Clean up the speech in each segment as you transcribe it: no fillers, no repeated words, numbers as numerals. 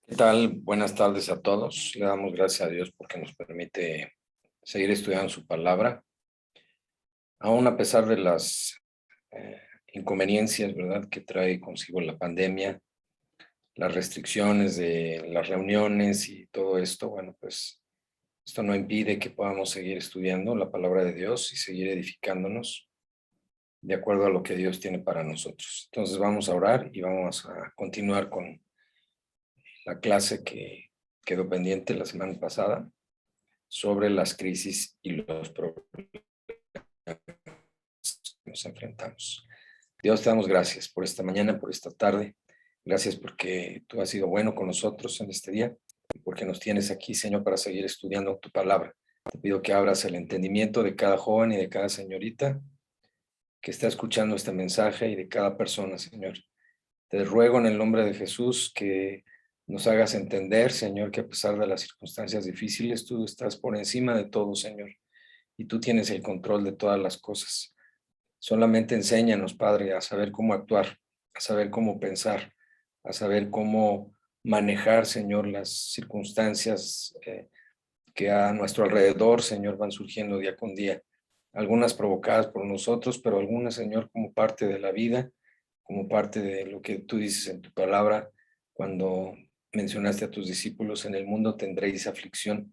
¿Qué tal? Buenas tardes a todos. Le damos gracias a Dios porque nos permite seguir estudiando su palabra, aún a pesar de las eh, inconveniencias, ¿verdad?, que trae consigo la pandemia, las restricciones de las reuniones y todo esto. Bueno, pues esto no impide que podamos seguir estudiando la palabra de Dios y seguir edificándonos de acuerdo a lo que Dios tiene para nosotros. Entonces vamos a orar y vamos a continuar con la clase que quedó pendiente la semana pasada sobre las crisis y los problemas que nos enfrentamos. Dios, te damos gracias por esta mañana, por esta tarde. Gracias porque tú has sido bueno con nosotros en este día y porque nos tienes aquí, Señor, para seguir estudiando tu palabra. Te pido que abras el entendimiento de cada joven y de cada señorita que está escuchando este mensaje y de cada persona, Señor. Te ruego en el nombre de Jesús que nos hagas entender, Señor, que a pesar de las circunstancias difíciles, tú estás por encima de todo, Señor, y tú tienes el control de todas las cosas. Solamente enséñanos, Padre, a saber cómo actuar, a saber cómo pensar, a saber cómo manejar, Señor, las circunstancias que a nuestro alrededor, Señor, van surgiendo día con día. Algunas provocadas por nosotros, pero algunas, Señor, como parte de la vida, como parte de lo que tú dices en tu palabra, cuando mencionaste a tus discípulos, en el mundo tendréis aflicción.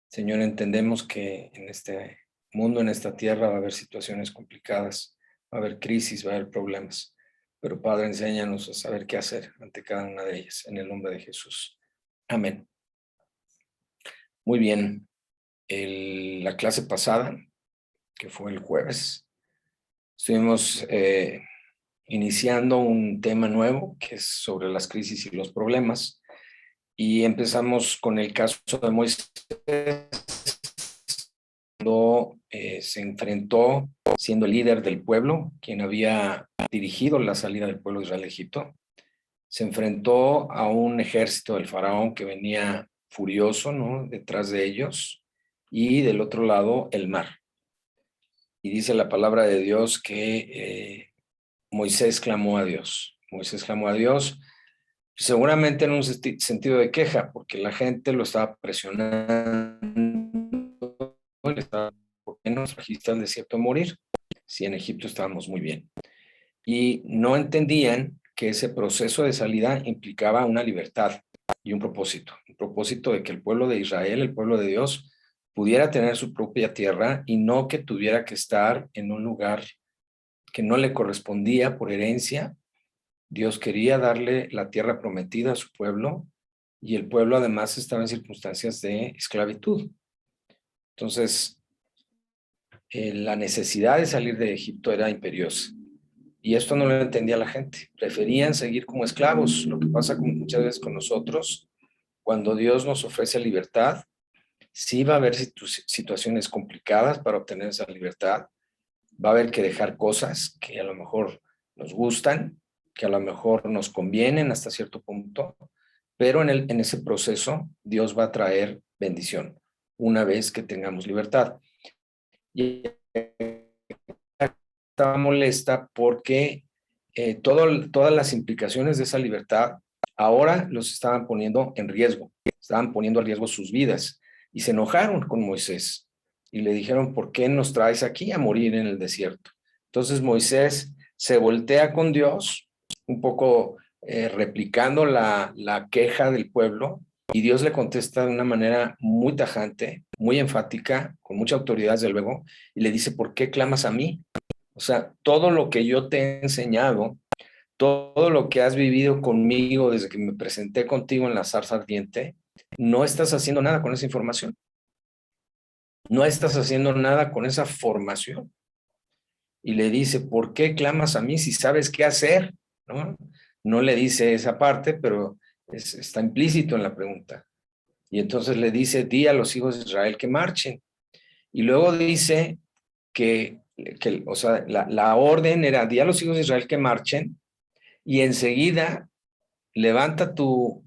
Señor, entendemos que en este mundo, en esta tierra, va a haber situaciones complicadas, va a haber crisis, va a haber problemas. Pero Padre, enséñanos a saber qué hacer ante cada una de ellas, en el nombre de Jesús. Amén. Muy bien. La clase pasada, que fue el jueves, estuvimos iniciando un tema nuevo, que es sobre las crisis y los problemas, y empezamos con el caso de Moisés, cuando se enfrentó, siendo el líder del pueblo, quien había dirigido la salida del pueblo de Israel de Egipto, se enfrentó a un ejército del faraón que venía furioso, ¿no?, detrás de ellos, y del otro lado el mar. Y dice la palabra de Dios que Moisés clamó a Dios. Moisés clamó a Dios, seguramente en un sentido de queja, porque la gente lo estaba presionando, le estaba, ¿por qué nos trajiste al desierto a morir? Si en Egipto estábamos muy bien. Y no entendían que ese proceso de salida implicaba una libertad y un propósito de que el pueblo de Israel, el pueblo de Dios, pudiera tener su propia tierra y no que tuviera que estar en un lugar que no le correspondía por herencia. Dios quería darle la tierra prometida a su pueblo y el pueblo además estaba en circunstancias de esclavitud. Entonces, la necesidad de salir de Egipto era imperiosa. Y esto no lo entendía la gente. Preferían seguir como esclavos. Lo que pasa muchas veces con nosotros, cuando Dios nos ofrece libertad, sí va a haber situaciones complicadas para obtener esa libertad. Va a haber que dejar cosas que a lo mejor nos gustan, que a lo mejor nos convienen hasta cierto punto, pero en ese proceso Dios va a traer bendición una vez que tengamos libertad. Y estaba molesta porque todas las implicaciones de esa libertad ahora los estaban poniendo en riesgo, estaban poniendo en riesgo sus vidas y se enojaron con Moisés y le dijeron, ¿por qué nos traes aquí a morir en el desierto? Entonces Moisés se voltea con Dios, un poco replicando la queja del pueblo, y Dios le contesta de una manera muy tajante, muy enfática, con mucha autoridad, desde luego, y le dice, ¿por qué clamas a mí? O sea, todo lo que yo te he enseñado, todo lo que has vivido conmigo desde que me presenté contigo en la zarza ardiente, no estás haciendo nada con esa información. No estás haciendo nada con esa formación. Y le dice, ¿por qué clamas a mí si sabes qué hacer? No, no le dice esa parte, pero está implícito en la pregunta. Y entonces le dice, di a los hijos de Israel que marchen. Y luego dice que o sea, la orden era, di a los hijos de Israel que marchen, y enseguida levanta tu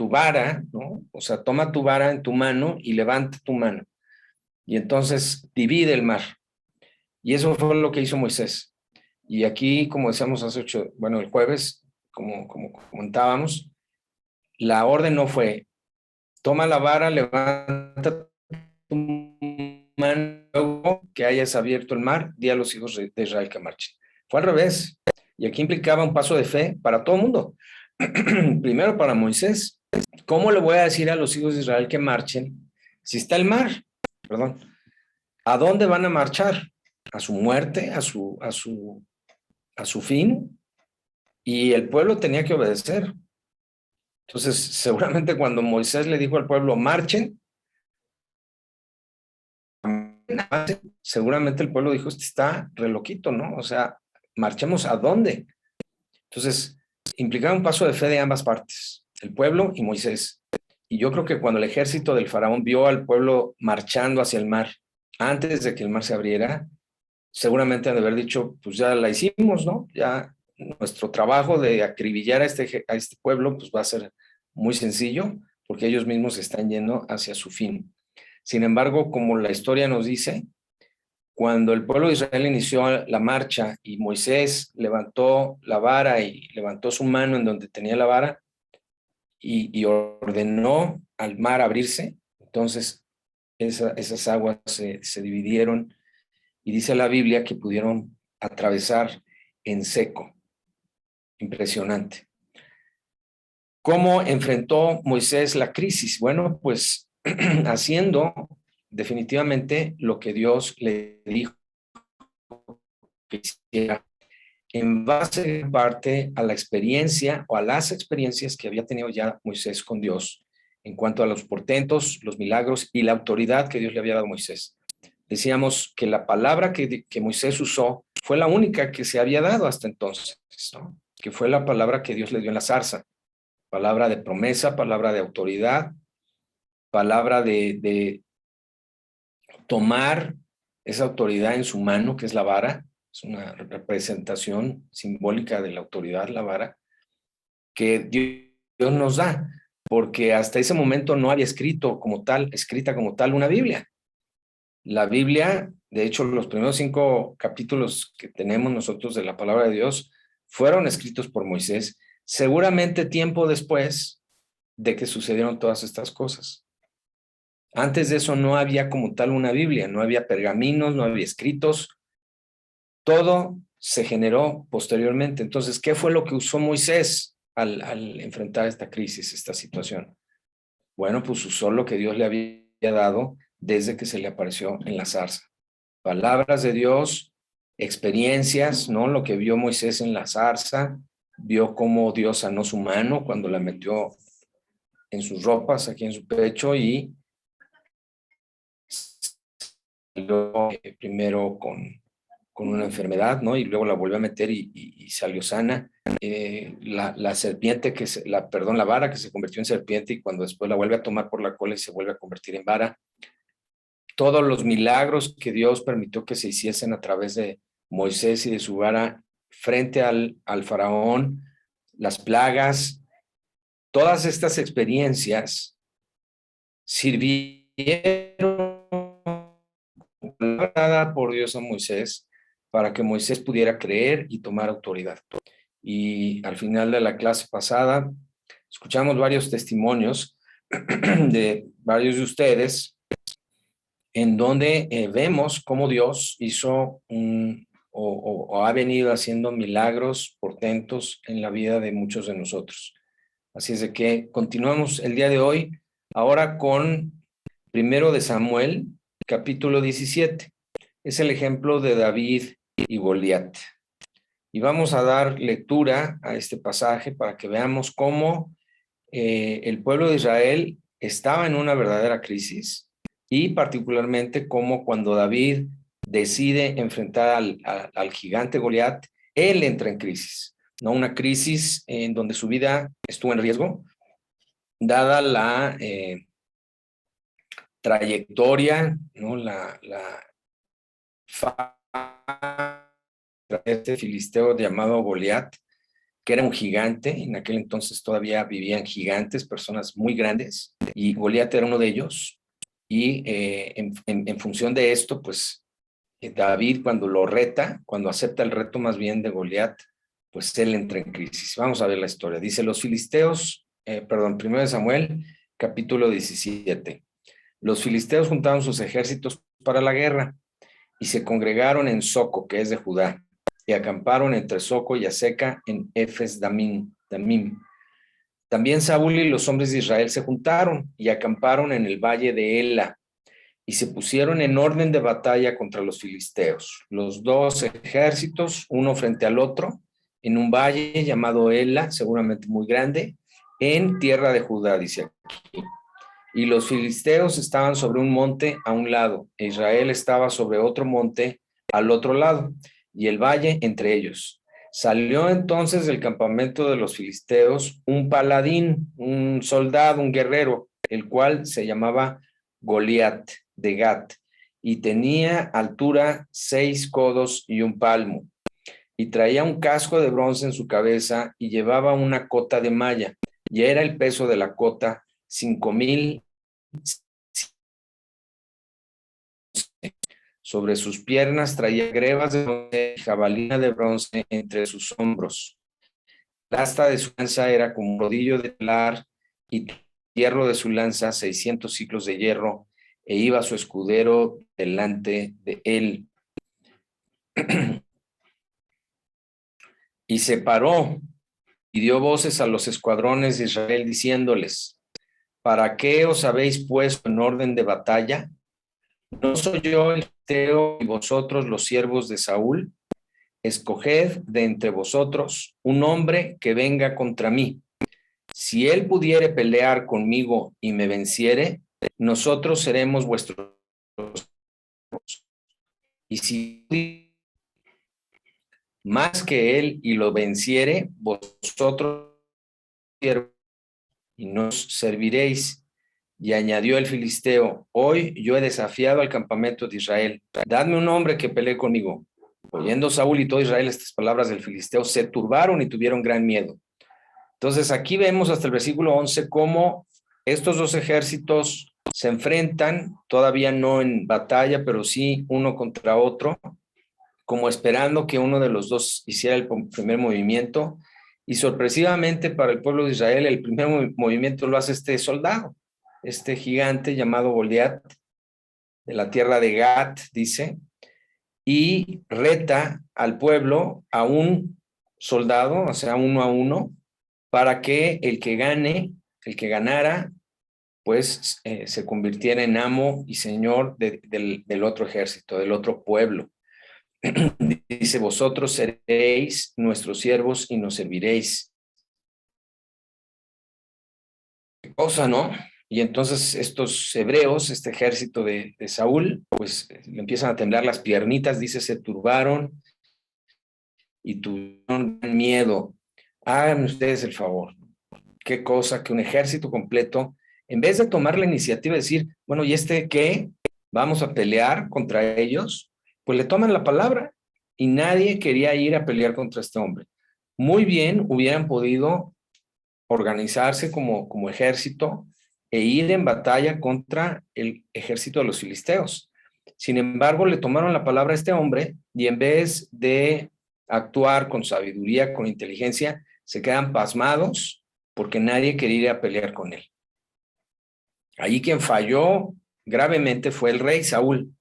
vara, ¿no? O sea, toma tu vara en tu mano y levanta tu mano. Y entonces divide el mar. Y eso fue lo que hizo Moisés. Y aquí, como decíamos hace el jueves, como comentábamos, la orden no fue, toma la vara, levanta tu mano, luego que hayas abierto el mar, di a los hijos de Israel que marchen. Fue al revés. Y aquí implicaba un paso de fe para todo el mundo. Primero para Moisés. ¿Cómo le voy a decir a los hijos de Israel que marchen si está el mar? Perdón. ¿A dónde van a marchar? ¿A su muerte? ¿A su fin? Y el pueblo tenía que obedecer. Entonces, seguramente cuando Moisés le dijo al pueblo, marchen, seguramente el pueblo dijo, este está re loquito, ¿no? O sea, marchemos ¿a dónde? Entonces, implicaba un paso de fe de ambas partes, el pueblo y Moisés. Y yo creo que cuando el ejército del faraón vio al pueblo marchando hacia el mar, antes de que el mar se abriera, seguramente han de haber dicho, pues ya la hicimos, ¿no? Ya nuestro trabajo de acribillar a este pueblo, pues va a ser muy sencillo, porque ellos mismos se están yendo hacia su fin. Sin embargo, como la historia nos dice, cuando el pueblo de Israel inició la marcha y Moisés levantó la vara y levantó su mano en donde tenía la vara y ordenó al mar abrirse, entonces esas aguas se dividieron y dice la Biblia que pudieron atravesar en seco. Impresionante. ¿Cómo enfrentó Moisés la crisis? Bueno, pues haciendo definitivamente lo que Dios le dijo que hiciera, en base en parte a la experiencia o a las experiencias que había tenido ya Moisés con Dios en cuanto a los portentos, los milagros y la autoridad que Dios le había dado a Moisés. Decíamos que la palabra que Moisés usó fue la única que se había dado hasta entonces, ¿no? Que fue la palabra que Dios le dio en la zarza, palabra de promesa, palabra de autoridad, palabra de tomar esa autoridad en su mano, que es la vara, es una representación simbólica de la autoridad, la vara, que Dios nos da, porque hasta ese momento no había escrita como tal una Biblia. La Biblia, de hecho, los primeros 5 capítulos que tenemos nosotros de la palabra de Dios fueron escritos por Moisés, seguramente tiempo después de que sucedieron todas estas cosas. Antes de eso no había como tal una Biblia, no había pergaminos, no había escritos, todo se generó posteriormente. Entonces, ¿qué fue lo que usó Moisés al enfrentar esta crisis, esta situación? Bueno, pues usó lo que Dios le había dado desde que se le apareció en la zarza. Palabras de Dios, experiencias, ¿no? Lo que vio Moisés en la zarza, vio cómo Dios sanó su mano cuando la metió en sus ropas, aquí en su pecho, y primero con una enfermedad, ¿no? Y luego la volvió a meter y salió sana. La serpiente, la vara que se convirtió en serpiente y cuando después la vuelve a tomar por la cola y se vuelve a convertir en vara. Todos los milagros que Dios permitió que se hiciesen a través de Moisés y de su vara frente al faraón, las plagas, todas estas experiencias sirvieron por Dios a Moisés para que Moisés pudiera creer y tomar autoridad. Y al final de la clase pasada escuchamos varios testimonios de varios de ustedes en donde vemos cómo Dios hizo o ha venido haciendo milagros, portentos en la vida de muchos de nosotros. Así es de que continuamos el día de hoy ahora con 1 de Samuel, capítulo 17. Es el ejemplo de David y Goliat. Y vamos a dar lectura a este pasaje para que veamos cómo el pueblo de Israel estaba en una verdadera crisis y particularmente cómo cuando David decide enfrentar al gigante Goliat, él entra en crisis, ¿no? Una crisis en donde su vida estuvo en riesgo, dada la trayectoria, ¿no? La este filisteo llamado Goliat, que era un gigante. En aquel entonces todavía vivían gigantes, personas muy grandes, y Goliat era uno de ellos. Y en función de esto, pues David cuando lo reta, cuando acepta el reto más bien de Goliat, pues él entra en crisis. Vamos a ver la historia. Dice, los filisteos Primero de Samuel, capítulo 17. Los filisteos juntaron sus ejércitos para la guerra y se congregaron en Soco, que es de Judá, y acamparon entre Soco y Aseca en Efes Damim. También Saúl y los hombres de Israel se juntaron y acamparon en el valle de Ela y se pusieron en orden de batalla contra los filisteos, los dos ejércitos, uno frente al otro, en un valle llamado Ela, seguramente muy grande, en tierra de Judá, dice aquí. Y los filisteos estaban sobre un monte a un lado, e Israel estaba sobre otro monte al otro lado, y el valle entre ellos. Salió entonces del campamento de los filisteos un paladín, un soldado, un guerrero, el cual se llamaba Goliat de Gat, y tenía altura 6 codos y un palmo, y traía un casco de bronce en su cabeza y llevaba una cota de malla, y era el peso de la cota 5,000. Sobre sus piernas traía grebas de bronce y jabalina de bronce entre sus hombros. La asta de su lanza era como un rodillo de telar y hierro de su lanza 600 ciclos de hierro, e iba su escudero delante de él. Y se paró y dio voces a los escuadrones de Israel diciéndoles: ¿para qué os habéis puesto en orden de batalla? ¿No soy yo el filisteo y vosotros los siervos de Saúl? Escoged de entre vosotros un hombre que venga contra mí. Si él pudiere pelear conmigo y me venciere, nosotros seremos vuestros. Y si más que él y lo venciere, vosotros y nos serviréis. Y añadió el filisteo: hoy yo he desafiado al campamento de Israel. Dadme un hombre que pelee conmigo. Oyendo Saúl y todo Israel estas palabras del filisteo, se turbaron y tuvieron gran miedo. Entonces aquí vemos hasta el versículo 11 cómo estos dos ejércitos se enfrentan, todavía no en batalla, pero sí uno contra otro, como esperando que uno de los dos hiciera el primer movimiento. Y sorpresivamente para el pueblo de Israel, el primer movimiento lo hace este soldado, este gigante llamado Goliat, de la tierra de Gat, dice, y reta al pueblo a un soldado, o sea, 1 a 1, para que el que gane, el que ganara, pues se convirtiera en amo y señor del otro ejército, del otro pueblo. Dice: vosotros seréis nuestros siervos y nos serviréis. ¿Qué cosa, no? Y entonces estos hebreos, este ejército de Saúl, pues le empiezan a temblar las piernitas, dice, se turbaron y tuvieron miedo. Hagan ustedes el favor. Qué cosa que un ejército completo, en vez de tomar la iniciativa de decir, bueno, ¿y este qué? Vamos a pelear contra ellos, pues le toman la palabra y nadie quería ir a pelear contra este hombre. Muy bien hubieran podido organizarse como ejército e ir en batalla contra el ejército de los filisteos. Sin embargo, le tomaron la palabra a este hombre y en vez de actuar con sabiduría, con inteligencia, se quedan pasmados porque nadie quería ir a pelear con él. Allí quien falló gravemente fue el rey Saúl.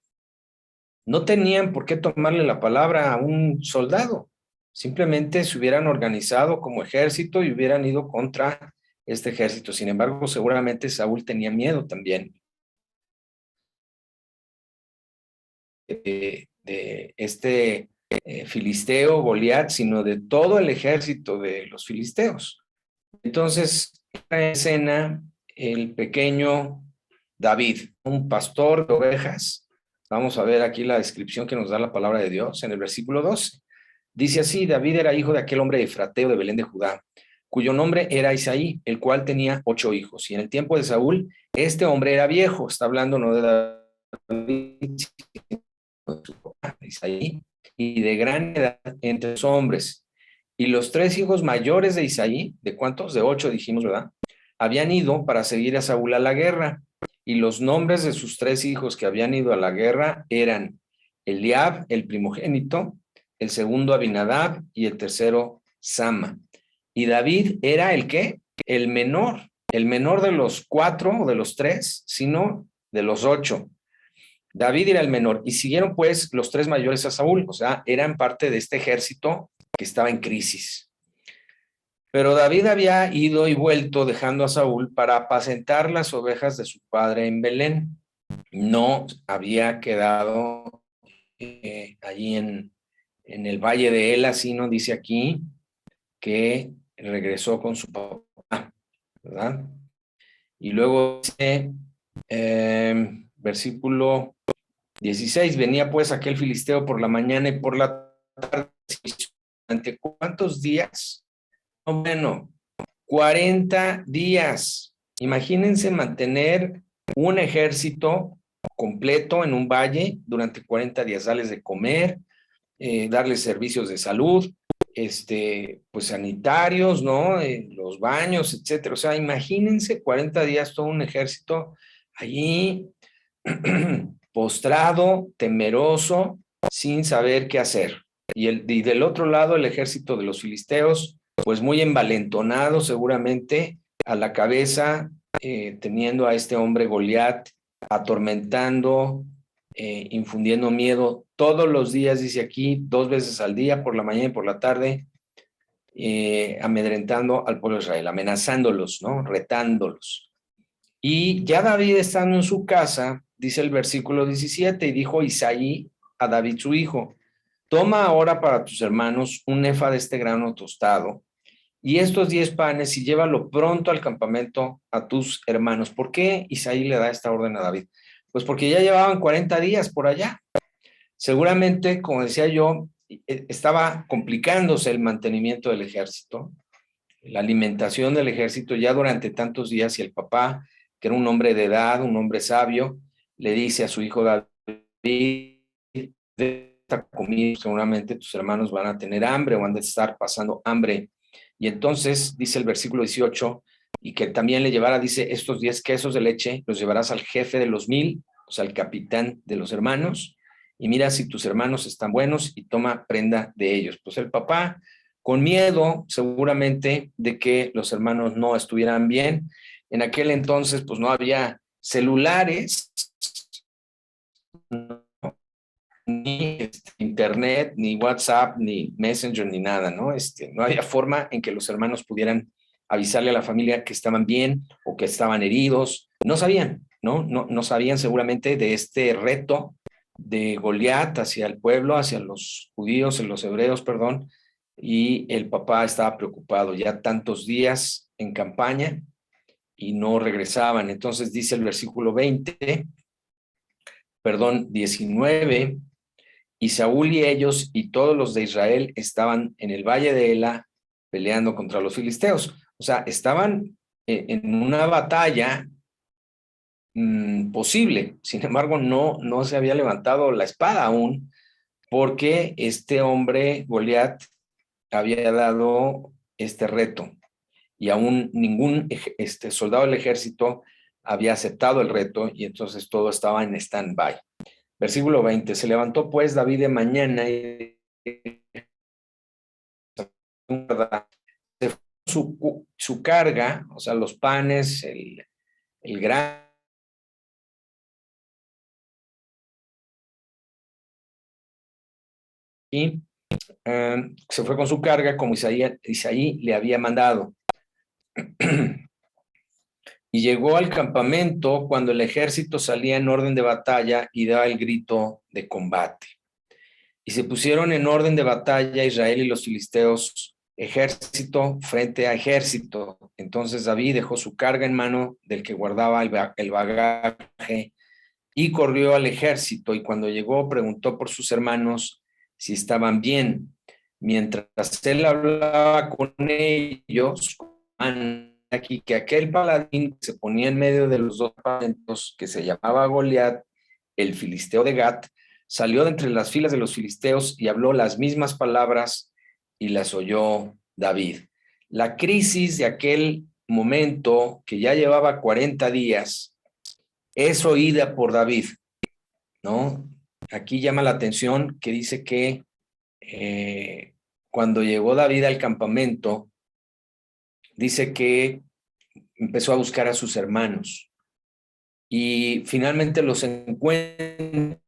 No tenían por qué tomarle la palabra a un soldado. Simplemente se hubieran organizado como ejército y hubieran ido contra este ejército. Sin embargo, seguramente Saúl tenía miedo también de este filisteo Goliat, sino de todo el ejército de los filisteos. Entonces, en escena el pequeño David, un pastor de ovejas. Vamos a ver aquí la descripción que nos da la palabra de Dios en el versículo 12. Dice así: David era hijo de aquel hombre efrateo de Belén de Judá, cuyo nombre era Isaí, el cual tenía 8 hijos. Y en el tiempo de Saúl, este hombre era viejo. Está hablando no de David, sino de su papá, Isaí, y de gran edad entre los hombres. Y los 3 hijos mayores de Isaí, ¿de cuántos? De 8 dijimos, ¿verdad? Habían ido para seguir a Saúl a la guerra. Y los nombres de sus 3 hijos que habían ido a la guerra eran Eliab, el primogénito, el segundo Abinadab y el tercero Sama. Y David era ¿el qué? el menor de los 4 o de los 3, sino de los 8. David era el menor, y siguieron pues los 3 mayores a Saúl, o sea, eran parte de este ejército que estaba en crisis. Pero David había ido y vuelto dejando a Saúl para apacentar las ovejas de su padre en Belén. No había quedado allí en el valle de Ela, sino dice aquí que regresó con su papá, ¿verdad? Y luego dice, versículo 16, venía pues aquel filisteo por la mañana y por la tarde. ¿Durante cuántos días? Bueno, 40 días. Imagínense mantener un ejército completo en un valle durante 40 días, darles de comer, darles servicios de salud, pues sanitarios, ¿no? Los baños, etcétera. O sea, imagínense 40 días todo un ejército allí postrado, temeroso, sin saber qué hacer. Y del otro lado, el ejército de los filisteos, pues muy envalentonado seguramente, a la cabeza, teniendo a este hombre Goliat, atormentando, infundiendo miedo todos los días, dice aquí, 2 veces al día, por la mañana y por la tarde, amedrentando al pueblo de Israel, amenazándolos, ¿no? Retándolos. Y ya David estando en su casa, dice el versículo 17, y dijo Isaí a David su hijo, toma ahora para tus hermanos un efa de este grano tostado y estos 10 panes y llévalo pronto al campamento a tus hermanos. ¿Por qué Isaí le da esta orden a David? Pues porque ya llevaban 40 días por allá. Seguramente, como decía yo, estaba complicándose el mantenimiento del ejército, la alimentación del ejército ya durante tantos días, y el papá, que era un hombre de edad, un hombre sabio, le dice a su hijo David, de esta comida seguramente tus hermanos van a tener hambre o van a estar pasando hambre. Y entonces dice el versículo 18, y que también le llevará, dice, estos 10 quesos de leche los llevarás al jefe de los 1000, o sea, al capitán de los hermanos, y mira si tus hermanos están buenos y toma prenda de ellos. Pues el papá, con miedo seguramente de que los hermanos no estuvieran bien, en aquel entonces pues no había celulares, ¿no? Ni internet, ni WhatsApp, ni Messenger, ni nada, ¿no? No había forma en que los hermanos pudieran avisarle a la familia que estaban bien o que estaban heridos. No sabían, ¿no? No sabían seguramente de este reto de Goliat hacia el pueblo, hacia los judíos, los hebreos, perdón, y el papá estaba preocupado, ya tantos días en campaña y no regresaban. Entonces dice el versículo 19, y Saúl y ellos y todos los de Israel estaban en el valle de Ela peleando contra los filisteos. O sea, estaban en una batalla posible. Sin embargo, no se había levantado la espada aún, porque este hombre, Goliat, había dado este reto y aún ningún soldado del ejército había aceptado el reto, y entonces todo estaba en stand-by. Versículo 20, se levantó pues David de mañana y su carga, o sea, los panes, el grano, y se fue con su carga como Isaí le había mandado. Y llegó al campamento cuando el ejército salía en orden de batalla y daba el grito de combate. Y se pusieron en orden de batalla Israel y los filisteos, ejército frente a ejército. Entonces David dejó su carga en mano del que guardaba el bagaje y corrió al ejército, y cuando llegó preguntó por sus hermanos si estaban bien. Mientras él hablaba con ellos, aquí que aquel paladín se ponía en medio de los 2 campamentos, que se llamaba Goliat, el filisteo de Gat, salió de entre las filas de los filisteos y habló las mismas palabras, y las oyó David. La crisis de aquel momento, que ya llevaba 40 días, es oída por David, ¿no? Aquí llama la atención que dice que cuando llegó David al campamento, dice que empezó a buscar a sus hermanos y finalmente los encuentra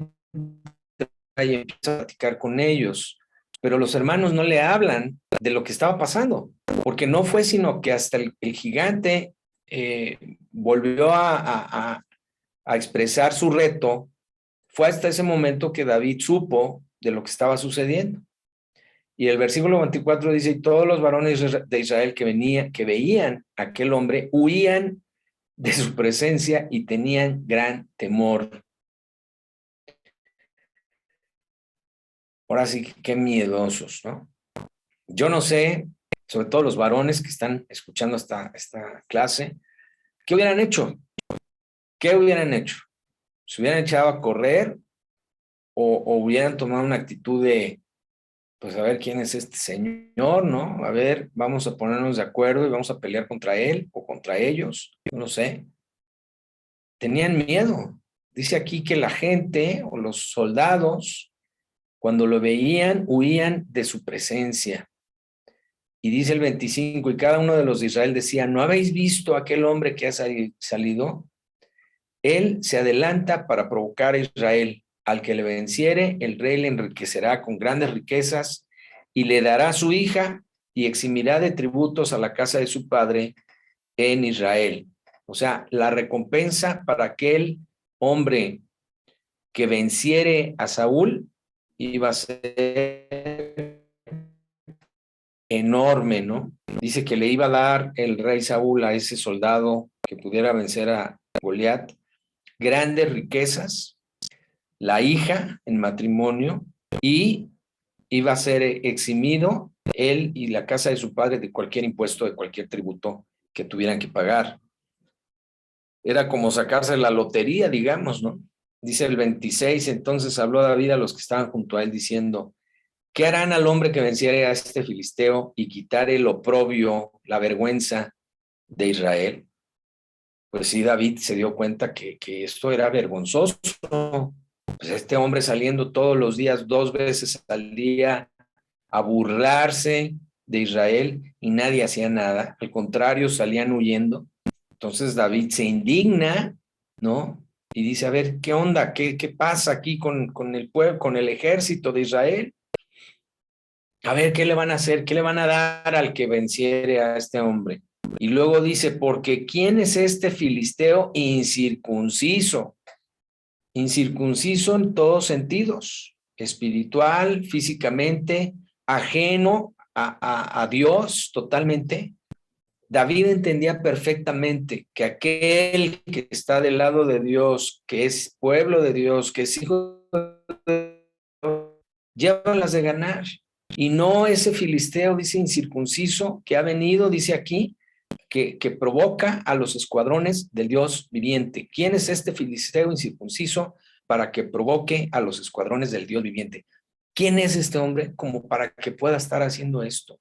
y empieza a platicar con ellos, pero los hermanos no le hablan de lo que estaba pasando, porque no fue sino que hasta el gigante volvió a expresar su reto, fue hasta ese momento que David supo de lo que estaba sucediendo. Y el versículo 24 dice, y todos los varones de Israel que veían a aquel hombre huían de su presencia y tenían gran temor. Ahora sí, qué miedosos, ¿no? Yo no sé, sobre todo los varones que están escuchando esta clase, ¿qué hubieran hecho? ¿Qué hubieran hecho? ¿Se hubieran echado a correr o hubieran tomado una actitud de, pues a ver quién es este señor, ¿no? A ver, vamos a ponernos de acuerdo y vamos a pelear contra él o contra ellos? Yo no sé. Tenían miedo. Dice aquí que la gente o los soldados, cuando lo veían, huían de su presencia. Y dice el 25, y cada uno de los de Israel decía, ¿no habéis visto a aquel hombre que ha salido? Él se adelanta para provocar a Israel. Al que le venciere, el rey le enriquecerá con grandes riquezas y le dará su hija y eximirá de tributos a la casa de su padre en Israel. O sea, la recompensa para aquel hombre que venciere a Saúl iba a ser enorme, ¿no? Dice que le iba a dar el rey Saúl a ese soldado que pudiera vencer a Goliat grandes riquezas, la hija en matrimonio, y iba a ser eximido él y la casa de su padre de cualquier impuesto, de cualquier tributo que tuvieran que pagar. Era como sacarse la lotería, digamos, ¿no? Dice el 26, entonces habló David a los que estaban junto a él diciendo, ¿qué harán al hombre que venciere a este filisteo y quitare el oprobio, la vergüenza de Israel? Pues sí, David se dio cuenta que esto era vergonzoso. Pues este hombre saliendo todos los días, 2 veces al día, a burlarse de Israel y nadie hacía nada. Al contrario, salían huyendo. Entonces David se indigna, ¿no? Y dice, a ver, ¿qué onda? ¿Qué pasa aquí con el pueblo, con el ejército de Israel? A ver, ¿qué le van a hacer? ¿Qué le van a dar al que venciere a este hombre? Y luego dice, porque ¿quién es este filisteo incircunciso? Incircunciso en todos sentidos, espiritual, físicamente, ajeno a Dios totalmente. David entendía perfectamente que aquel que está del lado de Dios, que es pueblo de Dios, que es hijo de Dios, lleva las de ganar. Y no ese filisteo, dice incircunciso, que ha venido, dice aquí, que provoca a los escuadrones del Dios viviente. ¿Quién es este filisteo incircunciso para que provoque a los escuadrones del Dios viviente? ¿Quién es este hombre como para que pueda estar haciendo esto?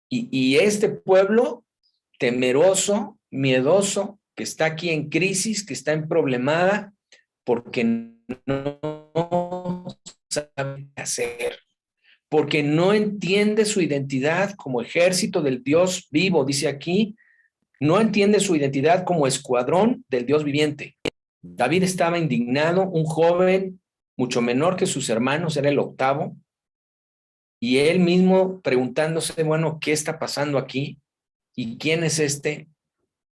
Y este pueblo temeroso, miedoso, que está aquí en crisis, que está en problemada, porque no sabe qué hacer, porque no entiende su identidad como ejército del Dios vivo, dice aquí, no entiende su identidad como escuadrón del Dios viviente. David estaba indignado, un joven mucho menor que sus hermanos, era el octavo, y él mismo preguntándose, bueno, ¿qué está pasando aquí? ¿Y quién es este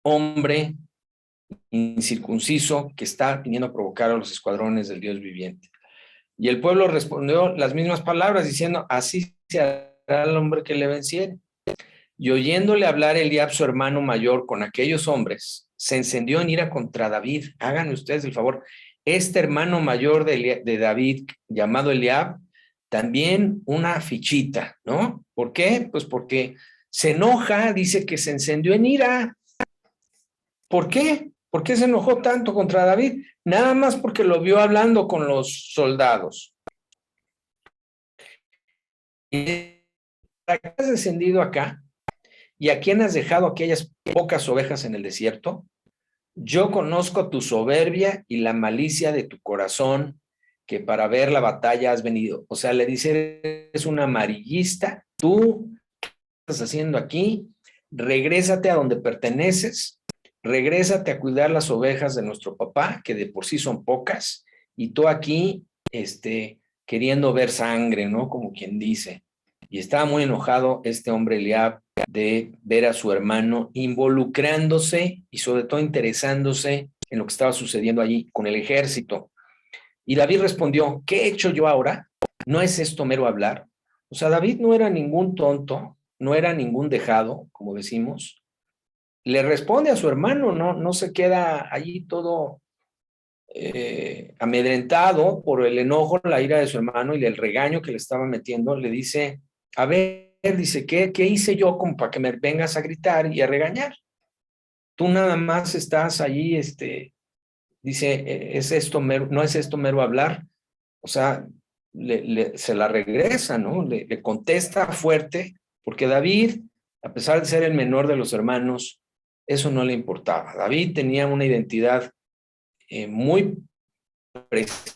hombre incircunciso que está viniendo a provocar a los escuadrones del Dios viviente? Y el pueblo respondió las mismas palabras diciendo, así se hará el hombre que le venciere. Y oyéndole hablar Eliab, su hermano mayor, con aquellos hombres, se encendió en ira contra David. Háganme ustedes el favor. Este hermano mayor de David, llamado Eliab, también una fichita, ¿no? ¿Por qué? Pues porque se enoja, dice que se encendió en ira. ¿Por qué? ¿Por qué se enojó tanto contra David? Nada más porque lo vio hablando con los soldados. ¿Para qué has descendido acá? ¿Y a quién has dejado aquellas pocas ovejas en el desierto? Yo conozco tu soberbia y la malicia de tu corazón, que para ver la batalla has venido. O sea, le dice, eres un amarillista, tú, ¿qué estás haciendo aquí? regrésate a donde perteneces, regrésate a cuidar las ovejas de nuestro papá, que de por sí son pocas, y tú aquí, queriendo ver sangre, ¿no? Como quien dice. Y estaba muy enojado este hombre Eliab de ver a su hermano involucrándose y sobre todo interesándose en lo que estaba sucediendo allí con el ejército. Y David respondió, ¿qué he hecho yo ahora? ¿No es esto mero hablar? O sea, David no era ningún tonto, no era ningún dejado, como decimos. Le responde a su hermano, no se queda allí todo amedrentado por el enojo, la ira de su hermano y el regaño que le estaba metiendo. Le dice, a ver, dice, ¿qué hice yo como para que me vengas a gritar y a regañar? Tú nada más estás allí, dice, ¿es esto mero, no es esto mero hablar? O sea, se la regresa, ¿no? Le contesta fuerte, porque David, a pesar de ser el menor de los hermanos, eso no le importaba. David tenía una identidad muy precisa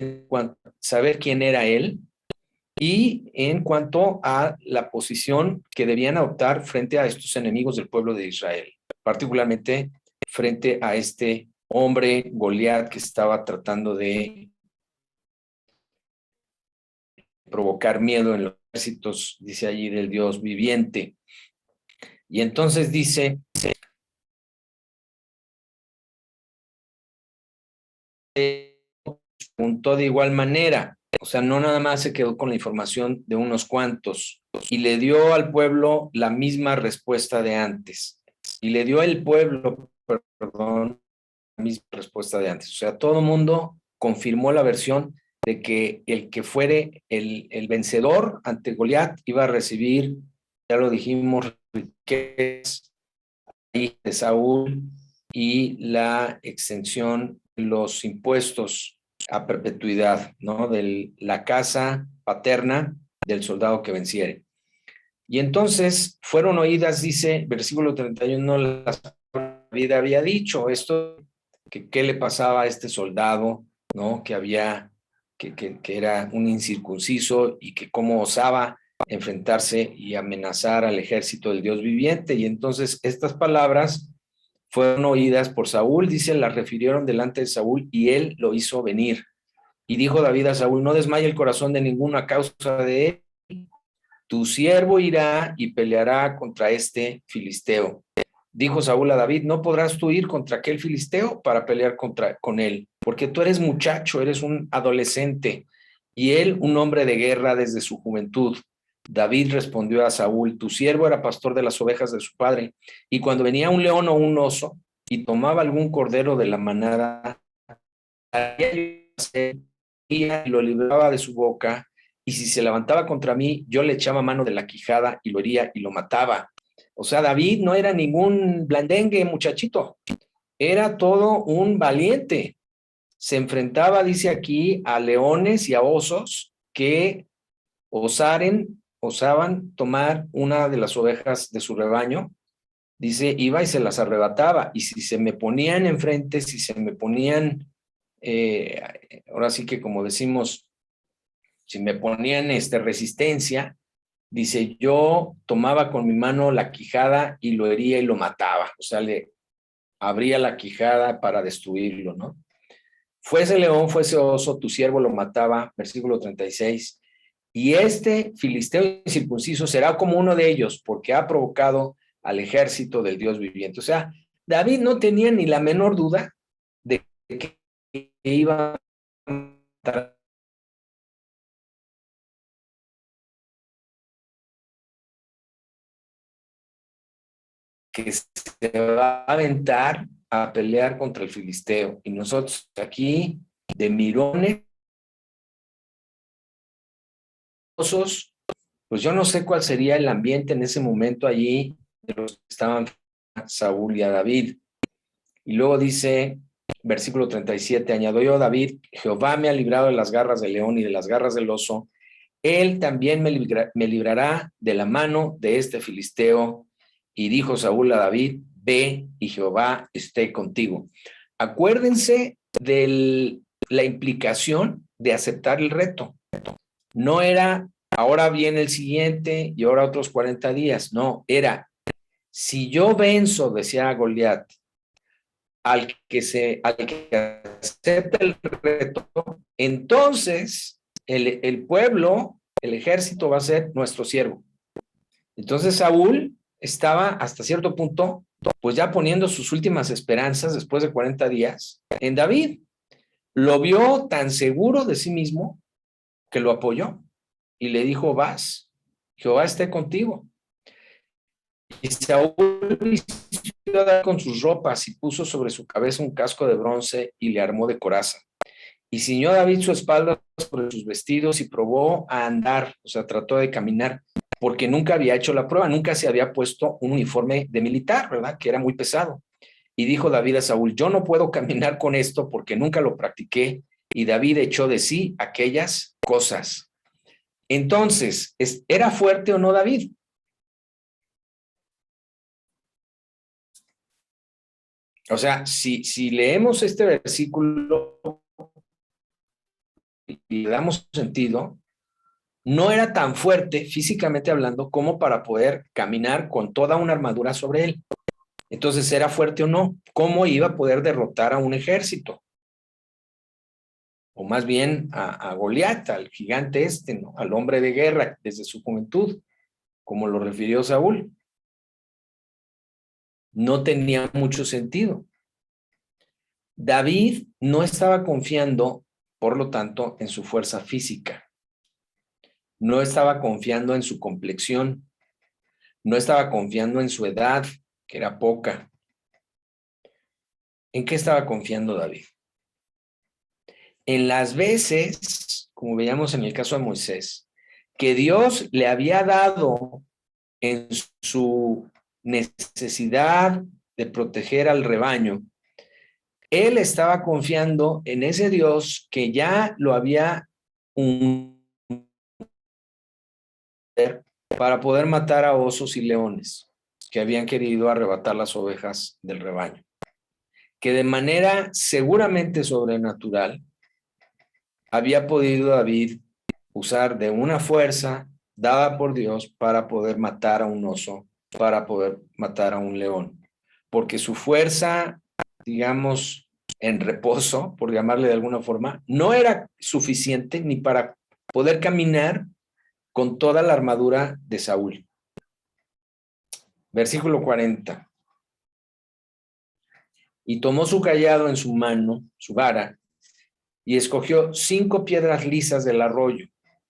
en cuanto a saber quién era él y en cuanto a la posición que debían adoptar frente a estos enemigos del pueblo de Israel, particularmente frente a este hombre Goliat que estaba tratando de provocar miedo en los ejércitos, dice allí, del Dios viviente. Y entonces dice, preguntó de igual manera, o sea, no nada más se quedó con la información de unos cuantos, y le dio al pueblo la misma respuesta de antes. Y le dio al pueblo, perdón, la misma respuesta de antes. O sea, todo el mundo confirmó la versión de que el que fuere el vencedor ante Goliat iba a recibir, ya lo dijimos, riquezas de Saúl y la exención de los impuestos a perpetuidad, ¿no? De la casa paterna del soldado que venciere. Y entonces fueron oídas, dice, versículo 31, las David había dicho esto, que qué le pasaba a este soldado, ¿no? Que era un incircunciso y que cómo osaba enfrentarse y amenazar al ejército del Dios viviente. Y entonces estas palabras fueron oídas por Saúl, dice, las refirieron delante de Saúl y él lo hizo venir. Y dijo David a Saúl, no desmaye el corazón de ninguno a causa de él, tu siervo irá y peleará contra este filisteo. Dijo Saúl a David, no podrás tú ir contra aquel filisteo para pelear con él, porque tú eres muchacho, eres un adolescente, y él un hombre de guerra desde su juventud. David respondió a Saúl, tu siervo era pastor de las ovejas de su padre, y cuando venía un león o un oso y tomaba algún cordero de la manada, y lo libraba de su boca, y si se levantaba contra mí, yo le echaba mano de la quijada y lo hería y lo mataba. O sea, David no era ningún blandengue, muchachito, era todo un valiente. Se enfrentaba, dice aquí, a leones y a osos que osaban tomar una de las ovejas de su rebaño. Dice, iba y se las arrebataba, y si se me ponían enfrente, si se me ponían, ahora sí que como decimos, si me ponían resistencia, dice, yo tomaba con mi mano la quijada y lo hería y lo mataba, o sea, le abría la quijada para destruirlo, ¿no? Fuese león, fuese oso, tu siervo lo mataba, versículo 36, y este filisteo incircunciso será como uno de ellos, porque ha provocado al ejército del Dios viviente. O sea, David no tenía ni la menor duda de que iba a matar, que se va a aventar a pelear contra el filisteo. Y nosotros aquí, de mirones, pues yo no sé cuál sería el ambiente en ese momento allí de los que estaban a Saúl y a David. Y luego dice, versículo 37, añadió yo a David, Jehová me ha librado de las garras del león y de las garras del oso, él también me librará de la mano de este filisteo. Y dijo Saúl a David, ve y Jehová esté contigo. Acuérdense de la implicación de aceptar el reto. No era ahora viene el siguiente y ahora otros 40 días. No, era, si yo venzo, decía Goliat, al que acepta el reto, entonces el pueblo, el ejército va a ser nuestro siervo. Entonces Saúl estaba hasta cierto punto, pues ya poniendo sus últimas esperanzas después de 40 días en David. Lo vio tan seguro de sí mismo que lo apoyó y le dijo, vas, Jehová esté contigo. Y Saúl vistió a David con sus ropas y puso sobre su cabeza un casco de bronce y le armó de coraza. Y ciñó David su espalda sobre sus vestidos y probó a andar, o sea, trató de caminar, porque nunca había hecho la prueba, nunca se había puesto un uniforme de militar, ¿verdad? Que era muy pesado. Y dijo David a Saúl, yo no puedo caminar con esto porque nunca lo practiqué. Y David echó de sí aquellas cosas. Entonces, ¿era fuerte o no David? O sea, si leemos este versículo y le damos sentido, no era tan fuerte físicamente hablando como para poder caminar con toda una armadura sobre él. Entonces, ¿era fuerte o no? ¿Cómo iba a poder derrotar a un ejército? O más bien a Goliat, al gigante este, ¿no? Al hombre de guerra desde su juventud, como lo refirió Saúl. No tenía mucho sentido. David no estaba confiando, por lo tanto, en su fuerza física. No estaba confiando en su complexión. No estaba confiando en su edad, que era poca. ¿En qué estaba confiando David? En las veces, como veíamos en el caso de Moisés, que Dios le había dado en su necesidad de proteger al rebaño, él estaba confiando en ese Dios que ya lo había para poder matar a osos y leones que habían querido arrebatar las ovejas del rebaño, que de manera seguramente sobrenatural había podido David usar de una fuerza dada por Dios para poder matar a un oso, para poder matar a un león, porque su fuerza, digamos, en reposo, por llamarle de alguna forma, no era suficiente ni para poder caminar con toda la armadura de Saúl. Versículo 40. Y tomó su callado en su mano, su vara, y escogió 5 piedras lisas del arroyo,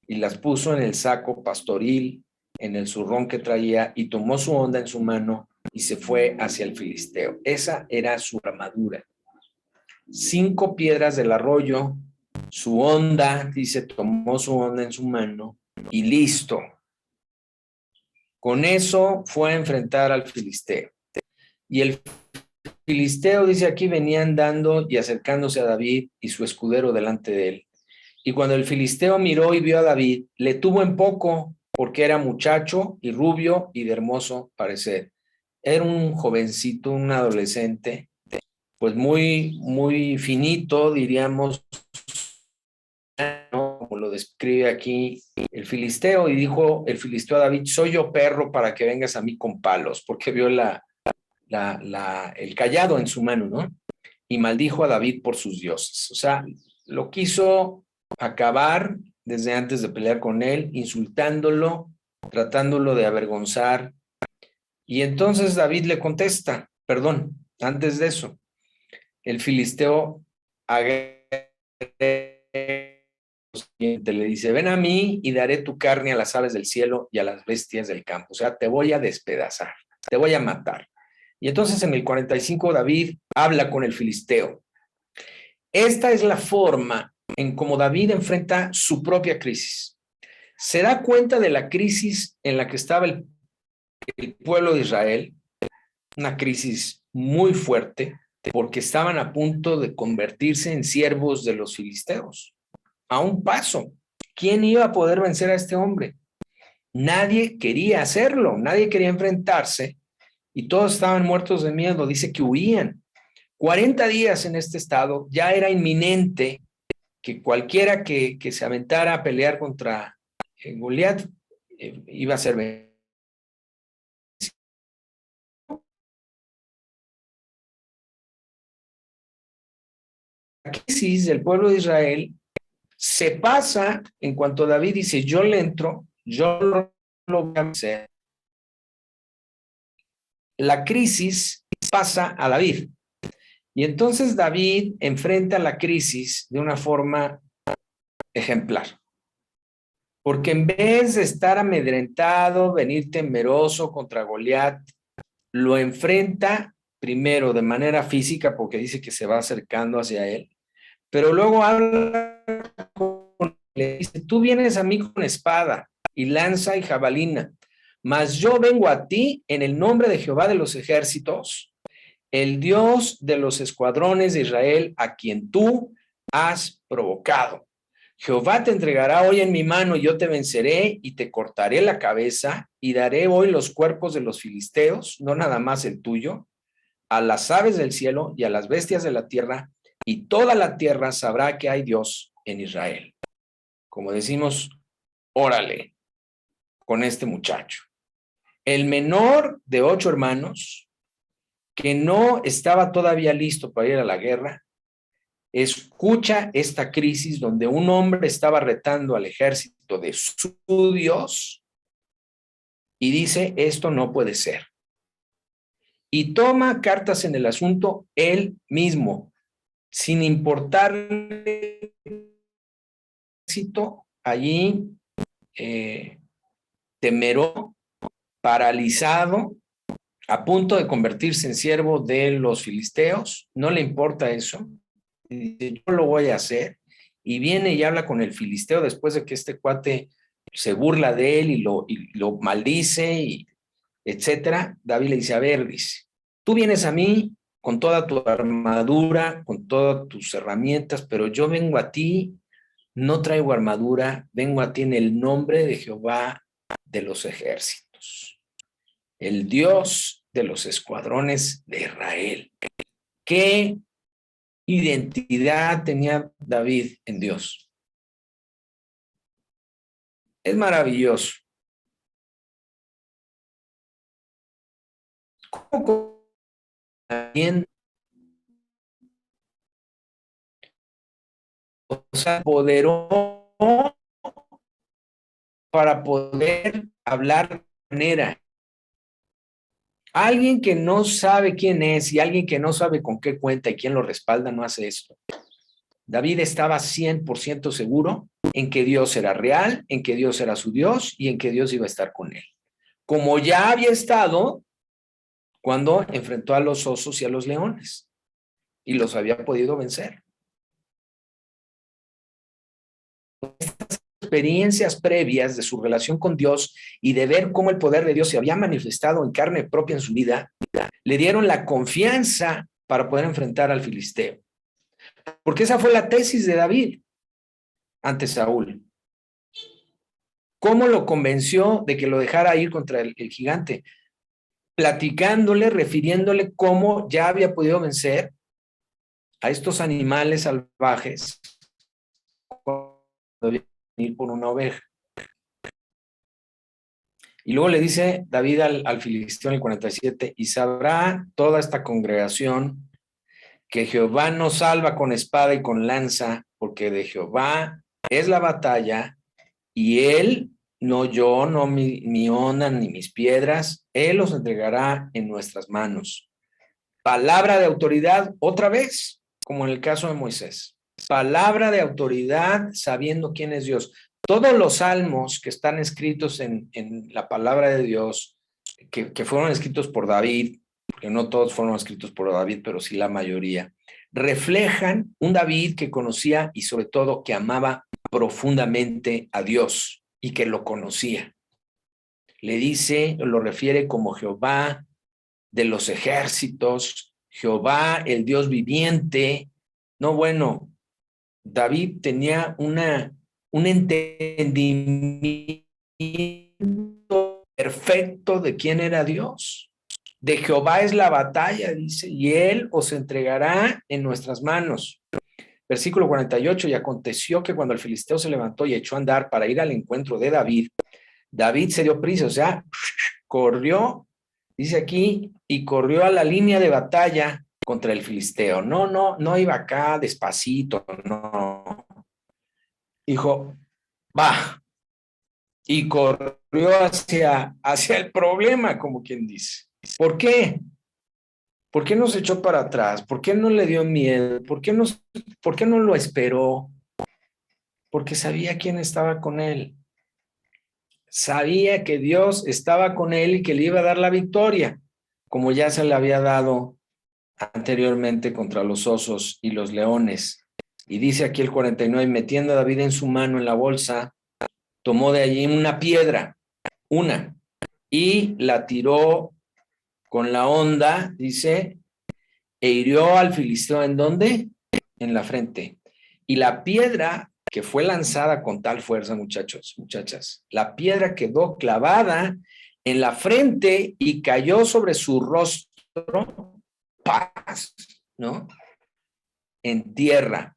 y las puso en el saco pastoril, en el zurrón que traía, y tomó su honda en su mano, y se fue hacia el filisteo. Esa era su armadura. 5 piedras del arroyo, su honda, dice, tomó su honda en su mano, y listo. Con eso fue a enfrentar al filisteo. Y el filisteo, dice aquí, venía andando y acercándose a David y su escudero delante de él. Y cuando el filisteo miró y vio a David, le tuvo en poco, porque era muchacho y rubio y de hermoso parecer. Era un jovencito, un adolescente, pues muy finito, diríamos, ¿no? Como lo describe aquí el filisteo, y dijo el filisteo a David, soy yo perro para que vengas a mí con palos, porque vio el callado en su mano, ¿no? Y maldijo a David por sus dioses. O sea, lo quiso acabar desde antes de pelear con él, insultándolo, tratándolo de avergonzar. Y entonces David le contesta, perdón, antes de eso, el filisteo le dice, ven a mí y daré tu carne a las aves del cielo y a las bestias del campo. O sea, te voy a despedazar, te voy a matar. Y entonces en el 45 David habla con el filisteo. Esta es la forma en cómo David enfrenta su propia crisis. Se da cuenta de la crisis en la que estaba el pueblo de Israel, una crisis muy fuerte, porque estaban a punto de convertirse en siervos de los filisteos. A un paso. ¿Quién iba a poder vencer a este hombre? Nadie quería hacerlo, nadie quería enfrentarse y todos estaban muertos de miedo. Dice que huían. 40 días en este estado, ya era inminente que cualquiera que se aventara a pelear contra Goliat iba a ser vencido. La crisis del pueblo de Israel se pasa en cuanto David dice, yo le entro, yo lo voy a hacer. La crisis pasa a David. Y entonces David enfrenta la crisis de una forma ejemplar. Porque en vez de estar amedrentado, venir temeroso contra Goliat, lo enfrenta primero de manera física, porque dice que se va acercando hacia él, pero luego habla con él, le dice, tú vienes a mí con espada y lanza y jabalina, mas yo vengo a ti en el nombre de Jehová de los ejércitos, el Dios de los escuadrones de Israel, a quien tú has provocado. Jehová te entregará hoy en mi mano y yo te venceré y te cortaré la cabeza y daré hoy los cuerpos de los filisteos, no nada más el tuyo, a las aves del cielo y a las bestias de la tierra, y toda la tierra sabrá que hay Dios en Israel. Como decimos, órale con este muchacho. El menor de 8 hermanos, que no estaba todavía listo para ir a la guerra, escucha esta crisis donde un hombre estaba retando al ejército de su Dios y dice, esto no puede ser. Y toma cartas en el asunto él mismo, sin importarle éxito, allí temeroso, paralizado, a punto de convertirse en siervo de los filisteos, no le importa eso, y dice, yo lo voy a hacer, y viene y habla con el filisteo después de que este cuate se burla de él y lo maldice, y etcétera. David le dice, a ver, dice, tú vienes a mí con toda tu armadura, con todas tus herramientas, pero yo vengo a ti, no traigo armadura, vengo a ti en el nombre de Jehová de los ejércitos, el Dios de los escuadrones de Israel. ¿Qué identidad tenía David en Dios? Es maravilloso. ¿Cómo también, o sea, poderó para poder hablar de manera? Alguien que no sabe quién es y alguien que no sabe con qué cuenta y quién lo respalda no hace esto. David estaba 100% seguro en que Dios era real, en que Dios era su Dios y en que Dios iba a estar con él. Como ya había estado cuando enfrentó a los osos y a los leones y los había podido vencer. Experiencias previas de su relación con Dios y de ver cómo el poder de Dios se había manifestado en carne propia en su vida, le dieron la confianza para poder enfrentar al filisteo. Porque esa fue la tesis de David ante Saúl. ¿Cómo lo convenció de que lo dejara ir contra el gigante? Platicándole, refiriéndole cómo ya había podido vencer a estos animales salvajes cuando debía ir por una oveja. Y luego le dice David al filisteo en el 47, y sabrá toda esta congregación que Jehová no salva con espada y con lanza, porque de Jehová es la batalla, y él, no yo, no mi onda, ni mis piedras, él los entregará en nuestras manos. Palabra de autoridad otra vez, como en el caso de Moisés. Palabra de autoridad sabiendo quién es Dios. Todos los salmos que están escritos en la palabra de Dios, que fueron escritos por David, porque no todos fueron escritos por David, pero sí la mayoría, reflejan un David que conocía y sobre todo que amaba profundamente a Dios y que lo conocía. Le dice, lo refiere como Jehová de los ejércitos, Jehová, el Dios viviente. No, bueno, David tenía un entendimiento perfecto de quién era Dios. De Jehová es la batalla, dice, y él os entregará en nuestras manos. Versículo 48, y aconteció que cuando el filisteo se levantó y echó a andar para ir al encuentro de David, David se dio prisa, o sea, corrió, dice aquí, y corrió a la línea de batalla contra el filisteo. No iba acá despacito, no. Dijo, va, y corrió hacia el problema, como quien dice. ¿Por qué? ¿Por qué no se echó para atrás? ¿Por qué no le dio miedo? ¿Por qué no lo esperó? Porque sabía quién estaba con él. Sabía que Dios estaba con él y que le iba a dar la victoria, como ya se le había dado anteriormente contra los osos y los leones. Y dice aquí el 49, metiendo a David en su mano en la bolsa, tomó de allí una piedra, y la tiró con la honda, dice, e hirió al filisteo, ¿en dónde? En la frente. Y la piedra que fue lanzada con tal fuerza, muchachos, muchachas, la piedra quedó clavada en la frente y cayó sobre su rostro, paz, ¿no? En tierra.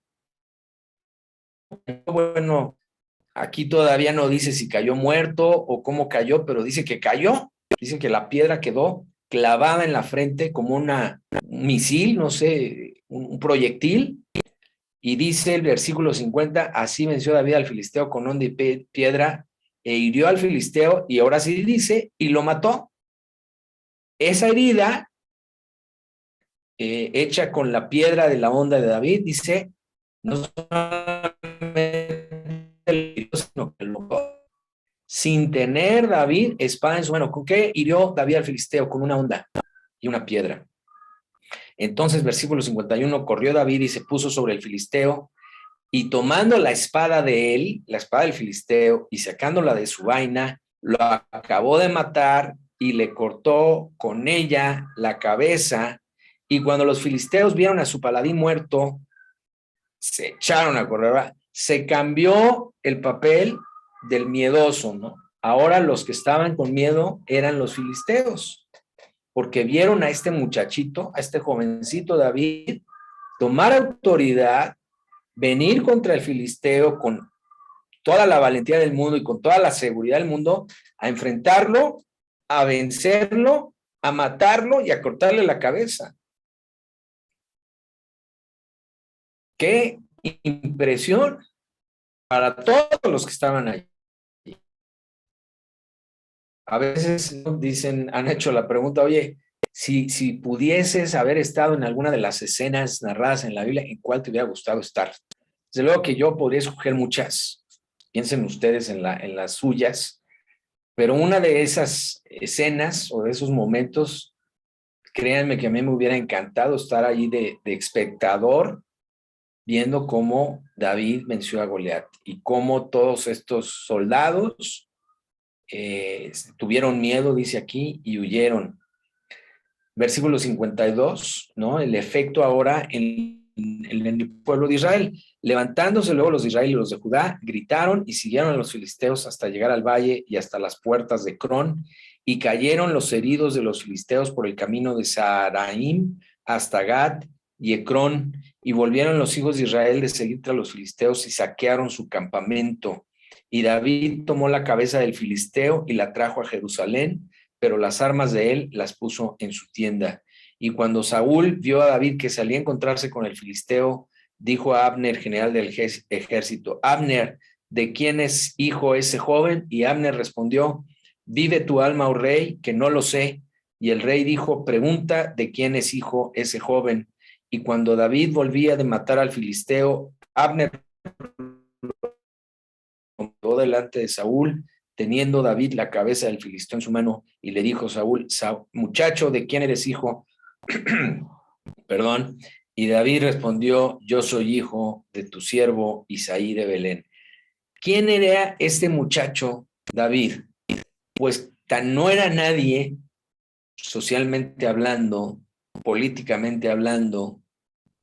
Bueno, aquí todavía no dice si cayó muerto o cómo cayó, pero dice que cayó. Dice que la piedra quedó clavada en la frente como un misil, no sé, un proyectil. Y dice el versículo 50, así venció David al filisteo con honda y piedra, e hirió al filisteo, y ahora sí dice, y lo mató. Esa herida, hecha con la piedra de la honda de David, dice, no solamente el hirió, sino que lo mató. Sin tener David espada en su mano. ¿Con qué hirió David al filisteo? Con una honda y una piedra. Entonces, versículo 51, corrió David y se puso sobre el filisteo, y tomando la espada de él, la espada del filisteo, y sacándola de su vaina, lo acabó de matar y le cortó con ella la cabeza. Y cuando los filisteos vieron a su paladín muerto, se echaron a correr. Se cambió el papel del miedoso, ¿no? Ahora los que estaban con miedo eran los filisteos, porque vieron a este muchachito, a este jovencito David, tomar autoridad, venir contra el filisteo con toda la valentía del mundo y con toda la seguridad del mundo, a enfrentarlo, a vencerlo, a matarlo y a cortarle la cabeza. ¡Qué impresión para todos los que estaban ahí! A veces dicen, han hecho la pregunta, oye, si pudieses haber estado en alguna de las escenas narradas en la Biblia, ¿en cuál te hubiera gustado estar? Desde luego que yo podría escoger muchas, piensen ustedes en las suyas, pero una de esas escenas o de esos momentos, créanme que a mí me hubiera encantado estar ahí de espectador, viendo cómo David venció a Goliat y cómo todos estos soldados tuvieron miedo, dice aquí, y huyeron. Versículo 52, ¿no? El efecto ahora en el pueblo de Israel. Levantándose luego los de Israel y los de Judá, gritaron y siguieron a los filisteos hasta llegar al valle y hasta las puertas de Cron, y cayeron los heridos de los filisteos por el camino de Saharaim hasta Gad y Ecrón, y volvieron los hijos de Israel de seguir tras los filisteos y saquearon su campamento. Y David tomó la cabeza del filisteo y la trajo a Jerusalén, pero las armas de él las puso en su tienda. Y cuando Saúl vio a David que salía a encontrarse con el filisteo, dijo a Abner, general del ejército, Abner, ¿de quién es hijo ese joven? Y Abner respondió, vive tu alma, oh rey, que no lo sé. Y el rey dijo, pregunta de quién es hijo ese joven. Y cuando David volvía de matar al filisteo, Abner quedó delante de Saúl, teniendo David la cabeza del filisteo en su mano, y le dijo Saúl, muchacho, ¿de quién eres hijo? Perdón. Y David respondió, yo soy hijo de tu siervo Isaí de Belén. ¿Quién era este muchacho, David? Pues tan no era nadie, socialmente hablando, políticamente hablando,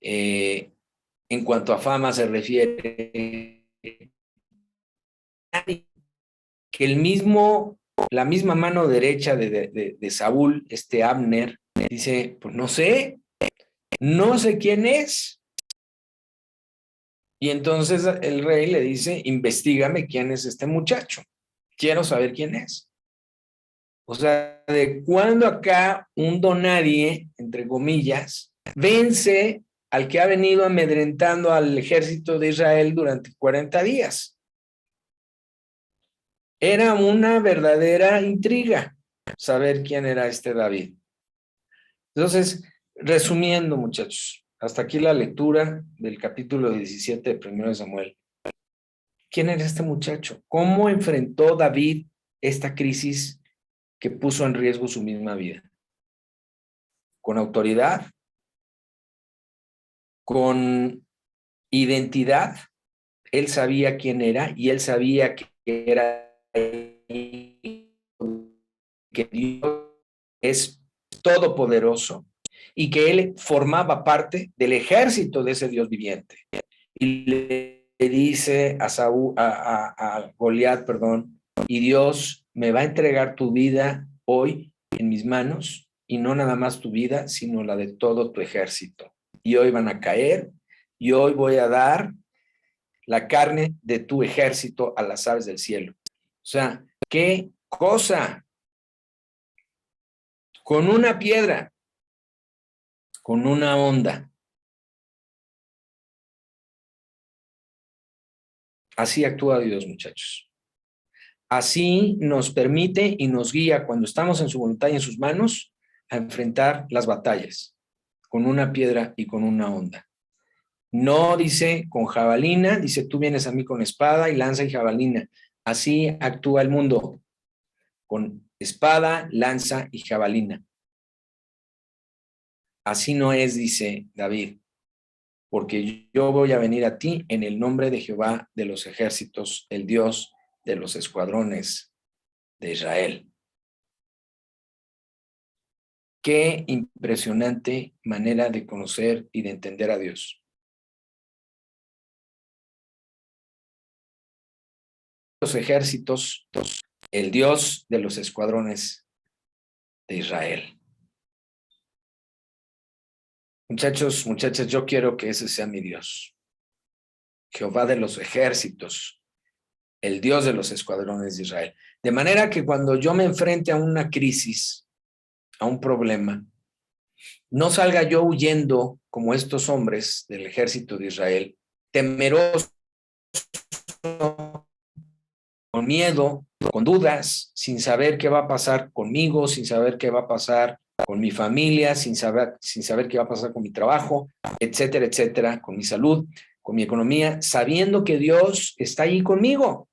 en cuanto a fama se refiere, que la misma mano derecha de Saúl, este Abner, dice, pues no sé quién es. Y entonces el rey le dice, investígame quién es este muchacho. Quiero saber quién es. O sea, de cuándo acá un donadie, entre comillas, vence al que ha venido amedrentando al ejército de Israel durante 40 días. Era una verdadera intriga saber quién era este David. Entonces, resumiendo, muchachos, hasta aquí la lectura del capítulo 17 de 1 de Samuel. ¿Quién era este muchacho? ¿Cómo enfrentó David esta crisis que puso en riesgo su misma vida? ¿Con autoridad? ¿Con identidad? Él sabía quién era y él sabía que era, que Dios es todopoderoso y que él formaba parte del ejército de ese Dios viviente. Y le dice a Saúl, a Goliat, perdón, y Dios me va a entregar tu vida hoy en mis manos, y no nada más tu vida, sino la de todo tu ejército. Y hoy van a caer, y hoy voy a dar la carne de tu ejército a las aves del cielo. O sea, qué cosa. Con una piedra, con una onda. Así actúa Dios, muchachos. Así nos permite y nos guía cuando estamos en su voluntad y en sus manos a enfrentar las batallas con una piedra y con una onda. No dice con jabalina, dice tú vienes a mí con espada y lanza y jabalina. Así actúa el mundo, con espada, lanza y jabalina. Así no es, dice David, porque yo voy a venir a ti en el nombre de Jehová de los ejércitos, el Dios de los escuadrones de Israel. Qué impresionante manera de conocer y de entender a Dios. Los ejércitos, el Dios de los escuadrones de Israel. Muchachos, muchachas, yo quiero que ese sea mi Dios. Jehová de los ejércitos, el Dios de los escuadrones de Israel. De manera que cuando yo me enfrente a una crisis, a un problema, no salga yo huyendo como estos hombres del ejército de Israel, temeroso, con miedo, con dudas, sin saber qué va a pasar conmigo, sin saber qué va a pasar con mi familia, sin saber qué va a pasar con mi trabajo, etcétera, etcétera, con mi salud, con mi economía, sabiendo que Dios está ahí conmigo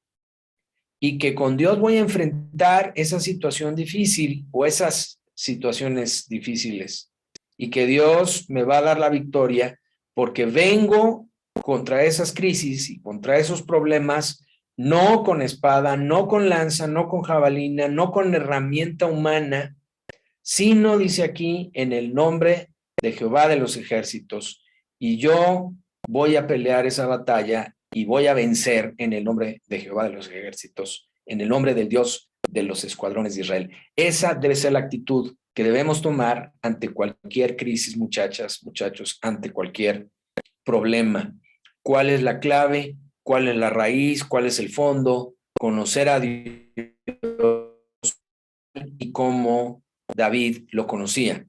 y que con Dios voy a enfrentar esa situación difícil o esas situaciones difíciles y que Dios me va a dar la victoria porque vengo contra esas crisis y contra esos problemas no con espada, no con lanza, no con jabalina, no con herramienta humana, sino, dice aquí, en el nombre de Jehová de los ejércitos. Y yo voy a pelear esa batalla y voy a vencer en el nombre de Jehová de los ejércitos, en el nombre del Dios de los escuadrones de Israel. Esa debe ser la actitud que debemos tomar ante cualquier crisis, muchachas, muchachos, ante cualquier problema. ¿Cuál es la clave? ¿Cuál es la raíz? ¿Cuál es el fondo? Conocer a Dios y cómo David lo conocía,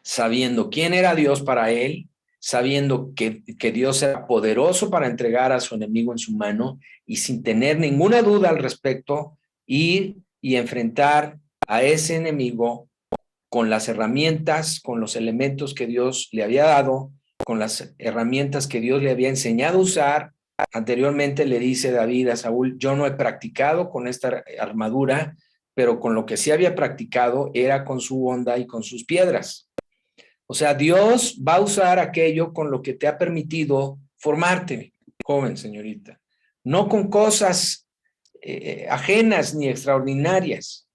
sabiendo quién era Dios para él, sabiendo que Dios era poderoso para entregar a su enemigo en su mano y sin tener ninguna duda al respecto, ir y enfrentar a ese enemigo con las herramientas, con los elementos que Dios le había dado, con las herramientas que Dios le había enseñado a usar. Anteriormente le dice David a Saúl, yo no he practicado con esta armadura, pero con lo que sí había practicado era con su onda y con sus piedras. O sea, Dios va a usar aquello con lo que te ha permitido formarte, joven señorita, no con cosas ajenas ni extraordinarias.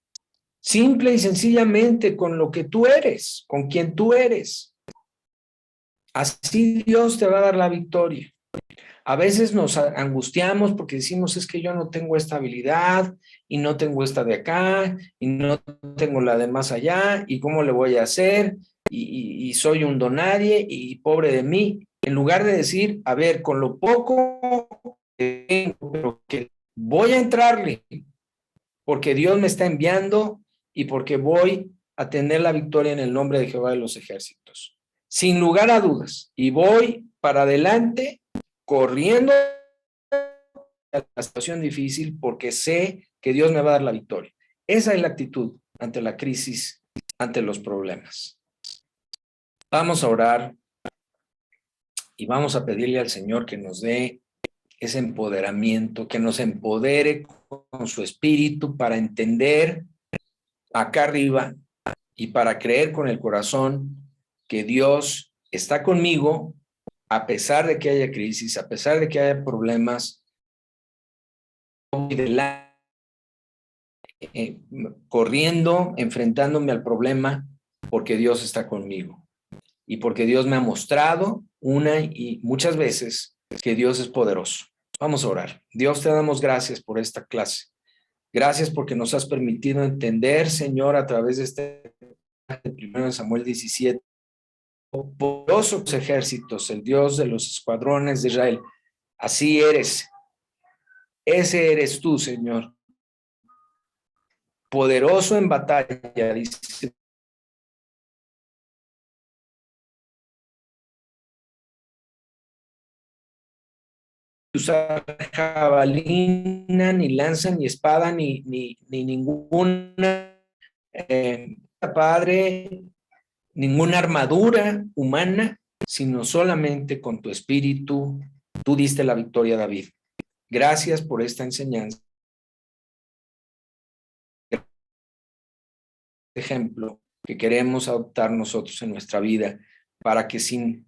Simple y sencillamente con lo que tú eres, con quien tú eres. Así Dios te va a dar la victoria. A veces nos angustiamos porque decimos, es que yo no tengo esta habilidad y no tengo esta de acá y no tengo la de más allá y cómo le voy a hacer y soy un donadie y pobre de mí. En lugar de decir, a ver, con lo poco que tengo, pero que voy a entrarle, porque Dios me está enviando y porque voy a tener la victoria en el nombre de Jehová de los ejércitos. Sin lugar a dudas. Y voy para adelante, corriendo a la situación difícil, porque sé que Dios me va a dar la victoria. Esa es la actitud ante la crisis, ante los problemas. Vamos a orar y vamos a pedirle al Señor que nos dé ese empoderamiento, que nos empodere con su espíritu para entender acá arriba y para creer con el corazón que Dios está conmigo a pesar de que haya crisis, a pesar de que haya problemas, corriendo, enfrentándome al problema, porque Dios está conmigo y porque Dios me ha mostrado una y muchas veces que Dios es poderoso. Vamos a orar. Dios, te damos gracias por esta clase. Gracias porque nos has permitido entender, Señor, a través de este 1 Samuel 17, poderosos ejércitos, el Dios de los escuadrones de Israel. Así eres. Ese eres tú, Señor. Poderoso en batalla, dice. Usar jabalina, ni lanza, ni espada, ni ninguna, Padre, ninguna armadura humana, sino solamente con tu espíritu. Tú diste la victoria a David. Gracias por esta enseñanza. Ejemplo que queremos adoptar nosotros en nuestra vida para que sin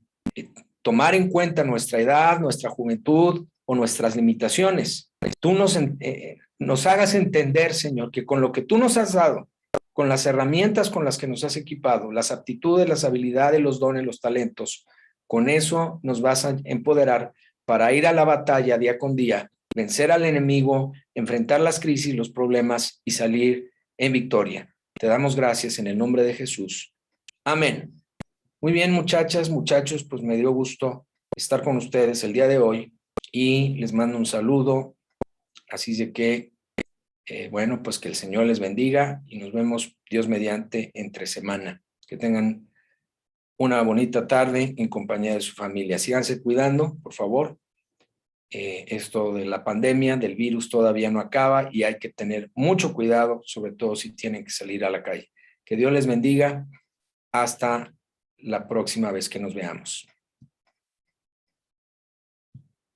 tomar en cuenta nuestra edad, nuestra juventud o nuestras limitaciones, tú nos hagas entender, Señor, que con lo que tú nos has dado, con las herramientas con las que nos has equipado, las aptitudes, las habilidades, los dones, los talentos, con eso nos vas a empoderar para ir a la batalla día con día, vencer al enemigo, enfrentar las crisis, los problemas y salir en victoria. Te damos gracias en el nombre de Jesús. Amén. Muy bien, muchachas, muchachos, pues me dio gusto estar con ustedes el día de hoy y les mando un saludo. Así de que, bueno, pues que el Señor les bendiga y nos vemos, Dios mediante, entre semana. Que tengan una bonita tarde en compañía de su familia. Síganse cuidando, por favor. Esto de la pandemia, del virus todavía no acaba y hay que tener mucho cuidado, sobre todo si tienen que salir a la calle. Que Dios les bendiga. Hasta la próxima vez que nos veamos.